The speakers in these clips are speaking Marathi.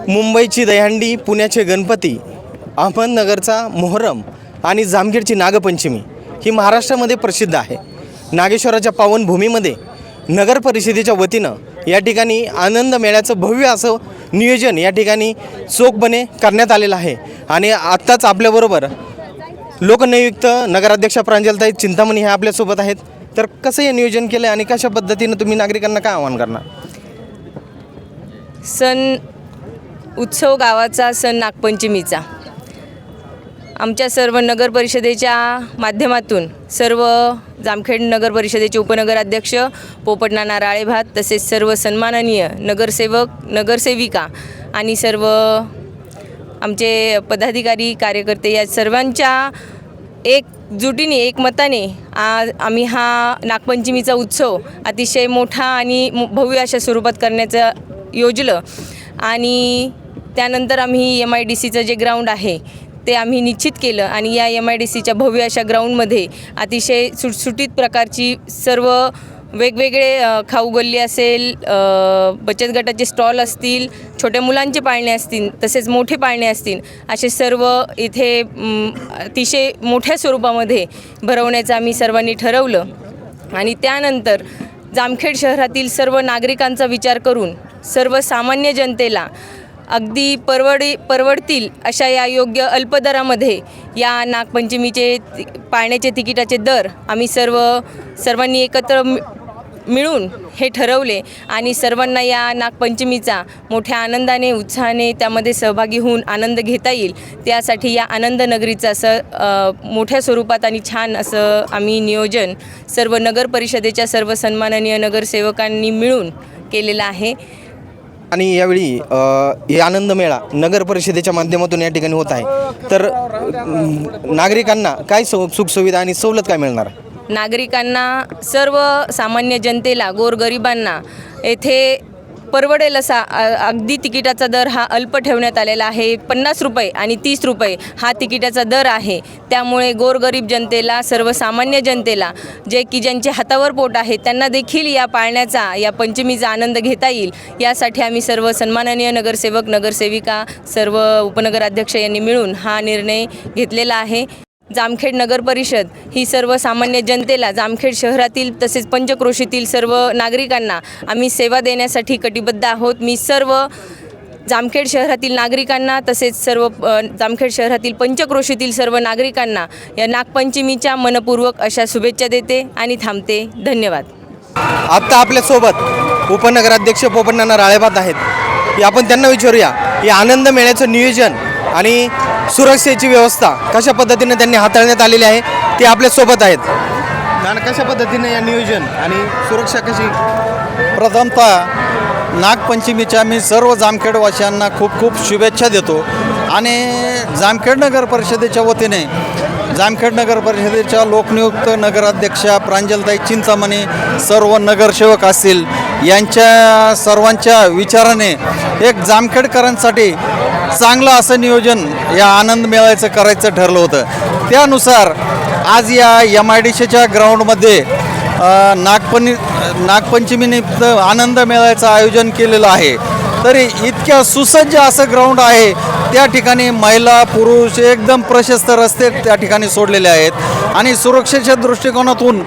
मुंबईची दहीहंडी, पुण्याचे गणपती, अहमदनगरचा मोहरम आणि जामखेडची नागपंचमी ही महाराष्ट्रामध्ये प्रसिद्ध आहे। नागेश्वराच्या पावनभूमीमध्ये नगर परिषदेच्या वतीनं या ठिकाणी आनंद मेळ्याचं भव्य असं नियोजन या ठिकाणी चोखपणे करण्यात आलेलं आहे। आणि आत्ताच आपल्याबरोबर लोकनियुक्त नगराध्यक्षा प्रांजलताई चिंतामणी हे आपल्यासोबत आहेत। तर कसं हे नियोजन केलं आणि कशा पद्धतीनं तुम्ही नागरिकांना काय आवाहन करणार? सण उत्सव गावाचा सण नागपंचमीचा आमच्या सर्व नगर परिषदेच्या माध्यमातून सर्व जामखेड नगर परिषदेचे उपनगराध्यक्ष पोपटनाना राळेभात तसेच सर्व सन्माननीय नगरसेवक नगरसेविका आणि सर्व आमचे पदाधिकारी कार्यकर्ते या सर्वांच्या एकजुटीने एकमताने आम्ही हा नागपंचमीचा उत्सव अतिशय मोठा आणि भव्य अशा स्वरूपात करण्याचं योजलं। आणि त्यानंतर आम्ही MIDCचं जे ग्राउंड आहे ते आम्ही निश्चित केलं आणि या MIDCच्या भव्य अशा ग्राउंडमध्ये अतिशय सुटसुटीत प्रकारची सर्व वेगवेगळे खाऊ गल्ली असेल, बचत गटाचे स्टॉल असतील, छोट्या मुलांचे पाळणे असतील, तसेच मोठे पाळणे असतील, असे सर्व इथे अतिशय मोठ्या स्वरूपामध्ये भरवण्याचं आम्ही सर्वांनी ठरवलं। आणि त्यानंतर जामखेड शहरातील सर्व नागरिकांचा विचार करून सर्वसामान्य जनतेला अगदी परवडतील अशा या योग्य अल्पदरामध्ये या नागपंचमीचे पाळण्याचे तिकिटाचे दर आम्ही सर्वांनी एकत्र मिळून हे ठरवले आणि सर्वांना या नागपंचमीचा मोठ्या आनंदाने उत्साहाने त्यामध्ये सहभागी होऊन आनंद घेता येईल त्यासाठी या आनंद नगरीचं असं मोठ्या स्वरूपात आणि छान असं आम्ही नियोजन सर्व नगर परिषदेच्या सर्व सन्माननीय नगरसेवकांनी मिळून केलेलं आहे। आणि यावेळी हे आनंद मेळा नगर परिषदेच्या माध्यमातून या ठिकाणी होत आहे। तर नागरिकांना काय सुखसुविधा आणि सवलत काय मिळणार? नागरिकांना सर्व सामान्य जनतेला गोरगरिबांना येथे परवडेल असा अगदी तिकिटाचा दर हा अल्प ठेवण्यात आलेला आहे। 50 रुपये आणि 30 रुपये हा तिकिटाचा दर आहे। त्यामुळे गोरगरीब जनतेला सर्वसामान्य जनतेला ज्यांचे हातावर पोट आहे त्यांना देखील या पाळण्याचा या पंचमीचा आनंद घेता येईल यासाठी आम्ही सर्व सन्माननीय नगरसेवक नगरसेविका सर्व उपनगराध्यक्ष यांनी मिळून हा निर्णय घेतलेला आहे। जामखेड नगर परिषद ही सर्वसामान्य जनतेला जामखेड शहरातील तसेच पंचक्रोशीतील सर्व नागरिकांना आम्ही सेवा देण्यासाठी कटिबद्ध आहोत। मी सर्व जामखेड शहरातील नागरिकांना तसेच सर्व जामखेड शहरातील पंचक्रोशीतील सर्व नागरिकांना या नागपंचमीच्या मनपूर्वक अशा शुभेच्छा देते आणि थांबते। धन्यवाद। आत्ता आपल्यासोबत उपनगराध्यक्ष पोपटनाना राळेभात आहेत। आपण त्यांना विचारूया या आनंद मेळ्याचं नियोजन आणि सुरक्षेची व्यवस्था कशा पद्धतीने त्यांनी हाताळण्यात आलेली आहे ते आपल्यासोबत आहेत। कशा पद्धतीने या नियोजन आणि सुरक्षा कशी? प्रथमतः नागपंचमीच्या मी सर्व जामखेडवासियांना खूप खूप शुभेच्छा देतो आणि जामखेड नगर परिषदेच्या वतीने जामखेड नगर परिषदेच्या लोकनियुक्त नगराध्यक्षा प्रांजलताई चिंतामणी सर्व नगरसेवक असतील यांच्या सर्वांच्या विचाराने एक जामखेडकरांसाठी चांगलं असं नियोजन या आनंद मेळ्याचं करायचं ठरलं होतं। त्यानुसार आज या MIDCच्या ग्राउंडमध्ये नागपंचमीनिमित्त आनंद मेळ्याचं आयोजन केलेलं आहे। तरी इतक्या सुसज्ज असं ग्राउंड आहे। त्या ठिकाणी महिला पुरुष एकदम प्रशस्त रस्ते त्या ठिकाणी सोडलेले आहेत आणि सुरक्षेच्या दृष्टिकोनातून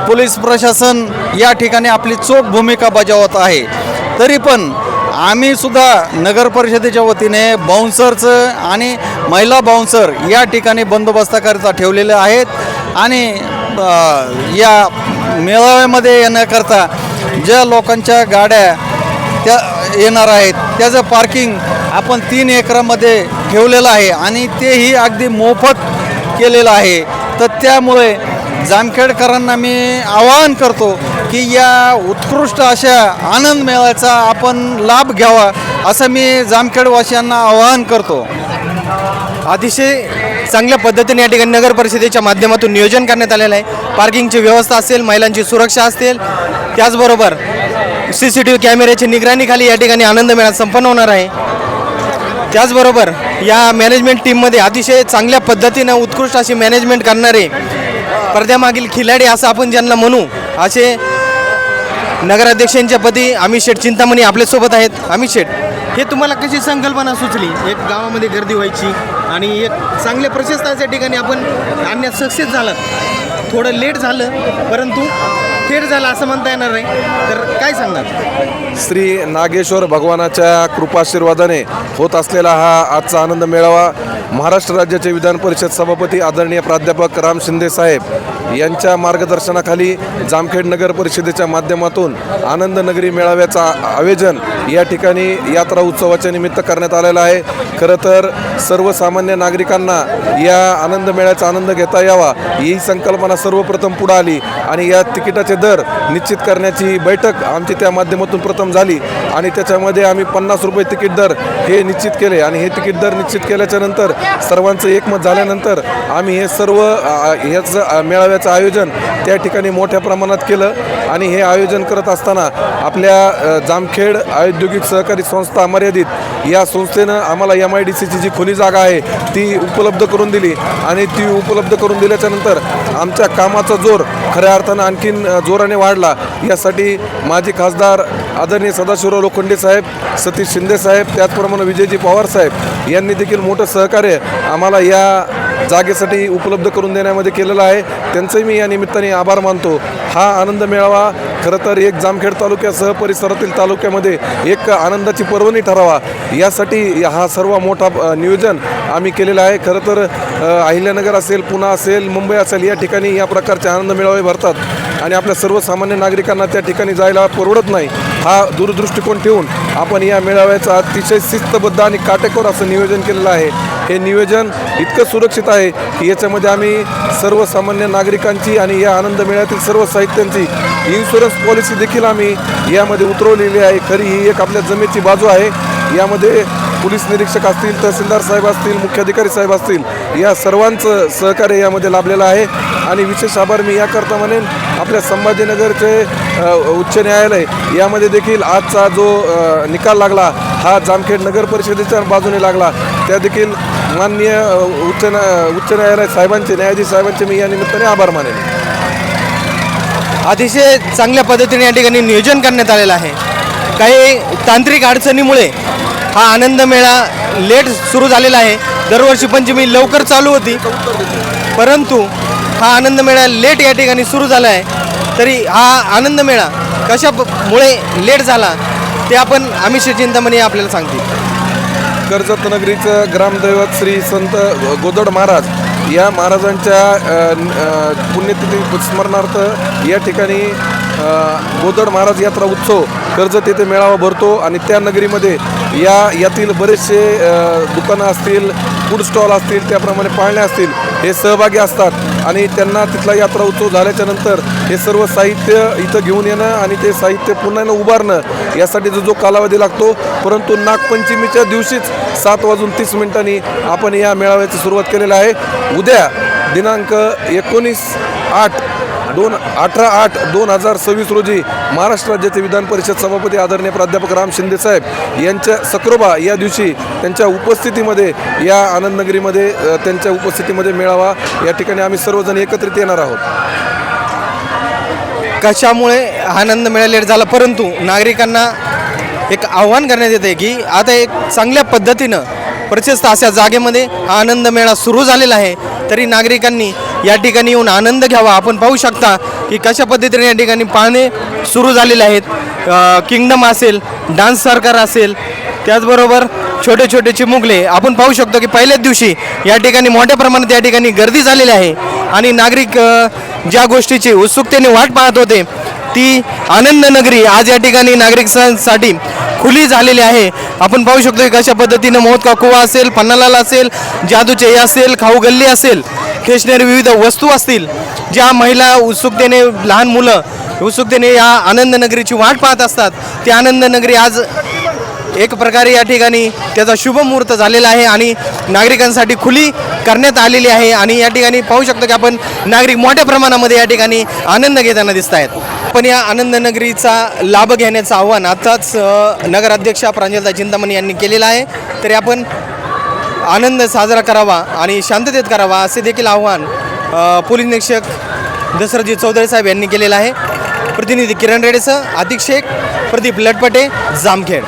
पोलीस प्रशासन या ठिकाणी आपली चोख भूमिका बजावत आहे। तरी पण आम्ही सुद्धा नगर परिषदेच्या वतीने बाउन्सरचं आणि महिला बाउन्सर या ठिकाणी बंदोबस्ताकरिता ठेवलेले आहेत आणि या मेळाव्यामध्ये येण्याकरता ज्या लोकांच्या गाड्या त्या येणार आहेत त्याचं पार्किंग आपण 3 एकरामध्ये ठेवलेलं आहे आणि तेही अगदी मोफत केलेलं आहे। तर त्यामुळे जामखेडकरांना मी आवाहन करतो की या उत्कृष्ट अशा आनंद मेळ्याचा आपण लाभ घ्यावा असं मी जामखेडवासियांना आवाहन करतो। अतिशय चांगल्या पद्धतीने या ठिकाणी नगर परिषदेच्या माध्यमातून नियोजन करण्यात आलेलं आहे। पार्किंगची व्यवस्था असेल, महिलांची सुरक्षा असेल, त्याचबरोबर CCTV कॅमेऱ्याची निगराणीखाली या ठिकाणी आनंद मेळा संपन्न होणार आहे। त्याचबरोबर या मॅनेजमेंट टीममध्ये अतिशय चांगल्या पद्धतीनं उत्कृष्ट अशी मॅनेजमेंट करणारे पडद्यामागील खिलाडी असं आपण ज्यांना म्हणू असे नगराध्यक्षांच्या पदी अमित शेठ चिंतामणी आपल्यासोबत आहेत। अमित शेठ, हे तुम्हाला कशी संकल्पना सुचली? एक गावामध्ये गर्दी व्हायची आणि एक चांगल्या प्रशस्ताच्या ठिकाणी आपण आणण्यात सक्सेस झालात. थोडं लेट झालं परंतु थेट झालं असं म्हणता येणार नाही, तर काय सांगणार? श्री नागेश्वर भगवानाच्या कृपाशीर्वादाने होत असलेला हा आजचा आनंद मेळावा महाराष्ट्र राज्याचे विधान परिषद सभापती आदरणीय प्राध्यापक राम शिंदे साहेब यांच्या मार्गदर्शनाखाली जामखेड नगर परिषदेच्या माध्यमातून आनंद नगरी मेळाव्याचा आयोजन या ठिकाणी यात्रा उत्सवाच्या निमित्त करण्यात आलेला आहे. खरं तर सर्वसामान्य नागरिकांना या आनंद मेळ्याचा आनंद घेता यावा ही संकल्पना सर्वप्रथम पुढे आली आणि या तिकिटाचे दर निश्चित करण्याची बैठक आमची त्या माध्यमातून प्रथम झाली आणि त्याच्यामध्ये आम्ही 50 रुपये तिकीट दर हे निश्चित केले आणि हे तिकीट दर निश्चित केल्याच्या नंतर सर्वांचं एकमत झाल्यानंतर आम्ही हे सर्व ह्याचं मेळाव्याचं आयोजन त्या ठिकाणी मोठ्या प्रमाणात केलं आणि हे आयोजन करत असताना आपल्या जामखेड औद्योगिक सहकारी संस्था मर्यादित या संस्थेनं आम्हाला MIDCची जी खुली जागा आहे ती उपलब्ध करून दिली आणि ती उपलब्ध करून दिल्याच्या नंतर आमच्या कामाचा जोर खऱ्या अर्थानं आणखीन जोराने वाढला. यासाठी माजी खासदार आदरणीय सदाशिवराव लोखंडे साहेब, सतीश शिंदे साहेब, त्याचप्रमाणे विजयजी पवार साहेब यांनी देखील मोठं सहकार्य आम्हाला या जागेसाठी उपलब्ध करून देण्यामध्ये केलेलं आहे. त्यांचंही मी या निमित्ताने आभार मानतो. हा आनंद मेळावा खरं तर एक जामखेड तालुक्यासह परिसरातील तालुक्यामध्ये एक आनंदाची पर्वणी ठरावा यासाठी हा सर्व मोठा नियोजन आम्ही केलेलं आहे. खरं तर अहिल्यानगर असेल, पुणे असेल, मुंबई असेल या ठिकाणी या प्रकारचे आनंद मेळावे भरतात आणि आपल्या सर्वसामान्य नागरिकांना त्या ठिकाणी जायला परवडत नाही. हा दूरदृष्टिकोन ठेवून आपण या मेळाव्याचं अतिशय शिस्तबद्ध आणि काटेकोर असं नियोजन केलेलं आहे. हे नियोजन इतकं सुरक्षित आहे की याच्यामध्ये आम्ही सर्वसामान्य नागरिकांची आणि या आनंद मेळ्यातील सर्व साहित्यांची इन्शुरन्स पॉलिसी देखील आम्ही यामध्ये उतरवलेली आहे. खरी ही एक आपल्या जमेची बाजू आहे. यामध्ये पोलीस निरीक्षक असतील, तहसीलदार साहेब असतील, मुख्याधिकारी साहेब असतील, या सर्वांचं सहकार्य यामध्ये लाभलेलं आहे आणि विशेष आभार मी याकरता म्हणेन आपल्या संभाजीनगरचे उच्च न्यायालय यामध्ये देखील आजचा जो निकाल लागला हा जामखेड नगर परिषदेच्या बाजूने लागला. त्या देखील माननीय उच्च न्यायालय साहेबांचे, न्यायाधीश साहेबांचे मी या निमित्ताने आभार मानेन. अतिशय चांगल्या पद्धतीने या ठिकाणी नियोजन करण्यात आलेलं आहे. काही तांत्रिक अडचणीमुळे हा आनंद मेळा लेट सुरू झालेला आहे. दरवर्षी पंचमी लवकर चालू होती परंतु हा आनंद मेळा लेट या ठिकाणी सुरू झाला आहे. तरी हा आनंद मेळा कशामुळे लेट झाला ते आपण अमित चिंतामणी आपल्याला सांगतील. कर्जत नगरीचं ग्रामदैवत श्री संत गोदड महाराज या महाराजांच्या पुण्यतिथी स्मरणार्थ या ठिकाणी गोदड महाराज यात्रा उत्सव कर्जत येथे मेळावा भरतो आणि त्या नगरीमध्ये यातील बरेचसे दुकानं असतील, फूड स्टॉल असतील, त्याप्रमाणे पाळणे असतील, हे सहभागी असतात आणि त्यांना तिथला यात्रा उत्सव झाल्याच्या नंतर हे सर्व साहित्य इथं घेऊन येणं आणि ते साहित्य पुन्हा उभारणं यासाठी जो कालावधी लागतो. परंतु नागपंचमीच्या दिवशीच 7:30 आपण या मेळाव्याची सुरुवात केलेली आहे. उद्या दिनांक 18/8/2026 रोजी महाराष्ट्र राज्याचे विधान परिषद सभापती आदरणीय प्राध्यापक राम शिंदे साहेब यांच्या सक्रोबा या दिवशी त्यांच्या उपस्थितीमध्ये या आनंदनगरीमध्ये त्यांच्या उपस्थितीमध्ये मेळावा या ठिकाणी आम्ही सर्वजण एकत्रित येणार आहोत. कशामुळे आनंद मेळा लेट झाला परंतु नागरिकांना एक आव्हान करण्यात येते की आता एक चांगल्या पद्धतीनं प्रशस्त अशा जागेमध्ये हा आनंद मेळा सुरू झालेला आहे. तरी नागरिकांनी या ठिकाणी येऊन आनंद घ्यावा. आपण पाहू शकता की कशा पद्धतीने या ठिकाणी पाळणे सुरू झालेले आहेत. किंगडम असेल, डान्स सरकार असेल, त्याचबरोबर छोटे छोटे चिमुकले आपण पाहू शकतो की पहिल्याच दिवशी या ठिकाणी मोठ्या प्रमाणात या ठिकाणी गर्दी झालेली आहे आणि नागरिक ज्या गोष्टीची उत्सुकतेने वाट पाहत होते ती आनंद नगरी आज या ठिकाणी नागरिकांसाठी खुली झालेली आहे. आपण पाहू शकतो की कशा पद्धतीनं मोहत का कुवा असेल, पन्नालाल असेल, जादूचे हे असेल, खाऊ गल्ली असेल, स्टेशनरी विविध वस्तू असतील, ज्या महिला उत्सुकतेने, लहान मुलं उत्सुकतेने या आनंद नगरीची वाट पाहत असतात, ती आनंद नगरी आज एक प्रकारे या ठिकाणी त्याचा शुभ मुहूर्त झालेला आहे आणि नागरिकांसाठी खुली करण्यात आलेली आहे. आणि या ठिकाणी पाहू शकतो की आपण नागरिक मोठ्या प्रमाणामध्ये या ठिकाणी आनंद घेताना दिसत आहेत. पण या आनंद नगरीचा लाभ घेण्याचं आव्हान आताच नगराध्यक्षा प्रांजलता चिंतामणी यांनी केलेलं आहे. तरी आपण आनंद साजरा करावा आणि शांततेत करावा असे देखील आव्हान पोलीस निरीक्षक दशरथजी चौधरी साहेब यांनी केलेलं आहे. प्रतिनिधी किरण रेडेसह आतिक शेख, प्रदीप लटपटे, जामखेड.